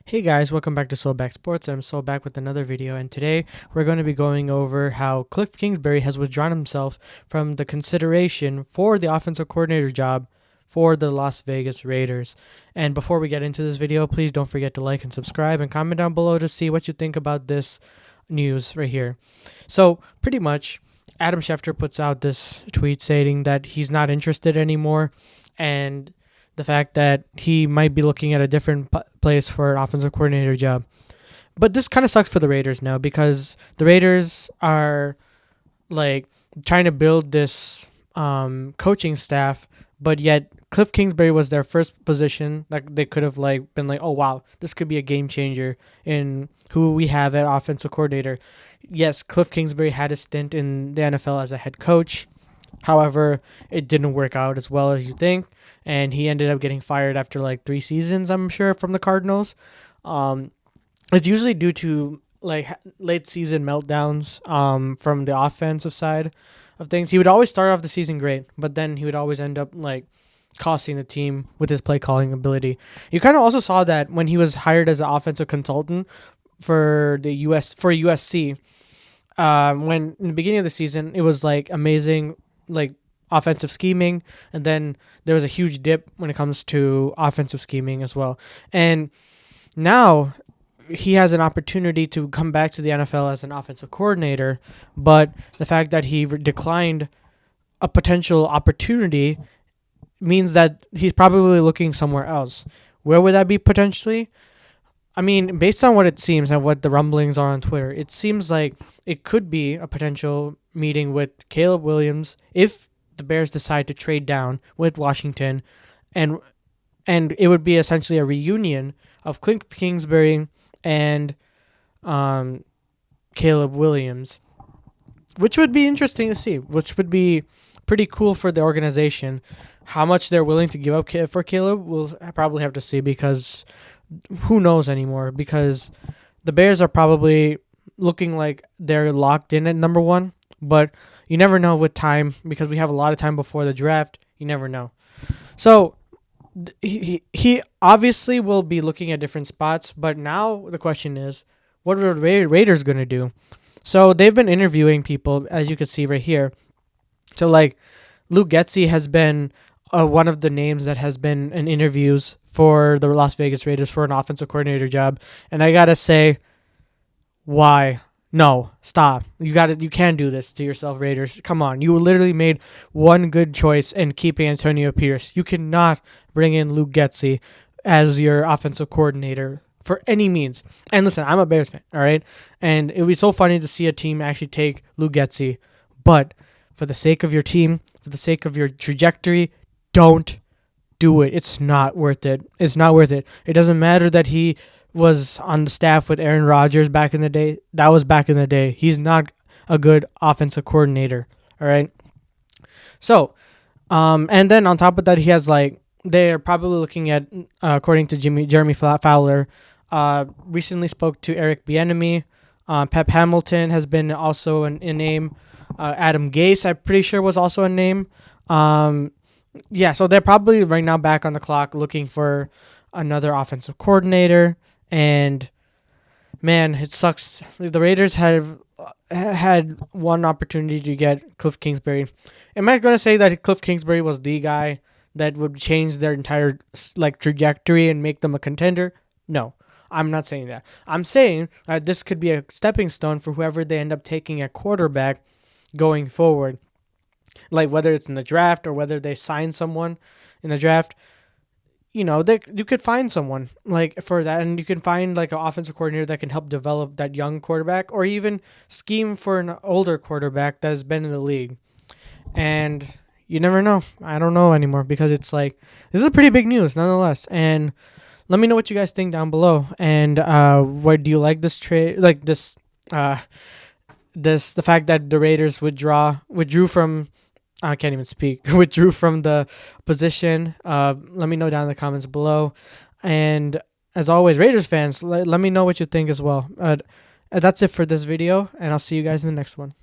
Hey guys, welcome back to Soulback Sports. I'm Soul back with another video, and today we're going to be going over how Kliff Kingsbury has withdrawn himself from the consideration for the offensive coordinator job for the Las Vegas Raiders. And before we get into this video, please don't forget to like and subscribe and comment down below to see what you think about this news right here. So pretty much, Adam Schefter puts out this tweet stating that he's not interested anymore, and the fact that he might be looking at a different place for an offensive coordinator job. But this kind of sucks for the Raiders now because the Raiders are like trying to build this coaching staff, but yet Kliff Kingsbury was their first position. Like they could have like been like, oh wow, this could be a game changer in who we have at offensive coordinator. Yes, Kliff Kingsbury had a stint in the NFL as a head coach. However, it didn't work out as well as you think, and he ended up getting fired after like 3 seasons, I'm sure, from the Cardinals. It's usually due to like late season meltdowns from the offensive side of things. He would always start off the season great, but then he would always end up like costing the team with his play calling ability. You kind of also saw that when he was hired as an offensive consultant for USC. When in the beginning of the season, it was like amazing, like offensive scheming, and then there was a huge dip when it comes to offensive scheming as well. And now he has an opportunity to come back to the NFL as an offensive coordinator, but the fact that he declined a potential opportunity means that he's probably looking somewhere else. Where would that be potentially? I mean, based on what it seems and what the rumblings are on Twitter, it seems like it could be a potential meeting with Caleb Williams if the Bears decide to trade down with Washington, and it would be essentially a reunion of Kliff Kingsbury and Caleb Williams, which would be interesting to see, which would be pretty cool for the organization. How much they're willing to give up for Caleb, we'll probably have to see, because who knows anymore, because the Bears are probably looking like they're locked in at number one, but you never know with time, because we have a lot of time before the draft. You never know. So he obviously will be looking at different spots, but now the question is, what are the Raiders going to do? So they've been interviewing people, as you can see right here. So like Luke Getsy has been one of the names that has been in interviews for the Las Vegas Raiders for an offensive coordinator job. And I got to say, why? No, stop. You can't do this to yourself, Raiders. Come on. You literally made one good choice in keeping Antonio Pierce. You cannot bring in Luke Getsy as your offensive coordinator for any means. And listen, I'm a Bears fan, all right? And it would be so funny to see a team actually take Luke Getsy. But for the sake of your team, for the sake of your trajectory, don't do it. It's not worth it. It's not worth it. It doesn't matter that he was on the staff with Aaron Rodgers back in the day. That was back in the day. He's not a good offensive coordinator. All right. So, and then on top of that, he has like, they're probably looking at, according to Jeremy Fowler, recently spoke to Eric Bieniemy. Pep Hamilton has been also a name. Adam Gase, I'm pretty sure, was also a name. Yeah, so they're probably right now back on the clock looking for another offensive coordinator. And man, it sucks. The Raiders have had one opportunity to get Kliff Kingsbury. Am I going to say that Kliff Kingsbury was the guy that would change their entire like trajectory and make them a contender? No, I'm not saying that. I'm saying that this could be a stepping stone for whoever they end up taking at quarterback going forward. Like whether it's in the draft or whether they sign someone in the draft, you know, you could find someone like for that, and you can find like an offensive coordinator that can help develop that young quarterback, or even scheme for an older quarterback that has been in the league. And you never know. I don't know anymore, because it's like, this is pretty big news nonetheless. And let me know what you guys think down below. And what do you like this trade? Like this, the fact that the Raiders withdrew from. I can't even speak. Withdrew from the position. Let me know down in the comments below. And as always, Raiders fans, let me know what you think as well. That's it for this video, and I'll see you guys in the next one.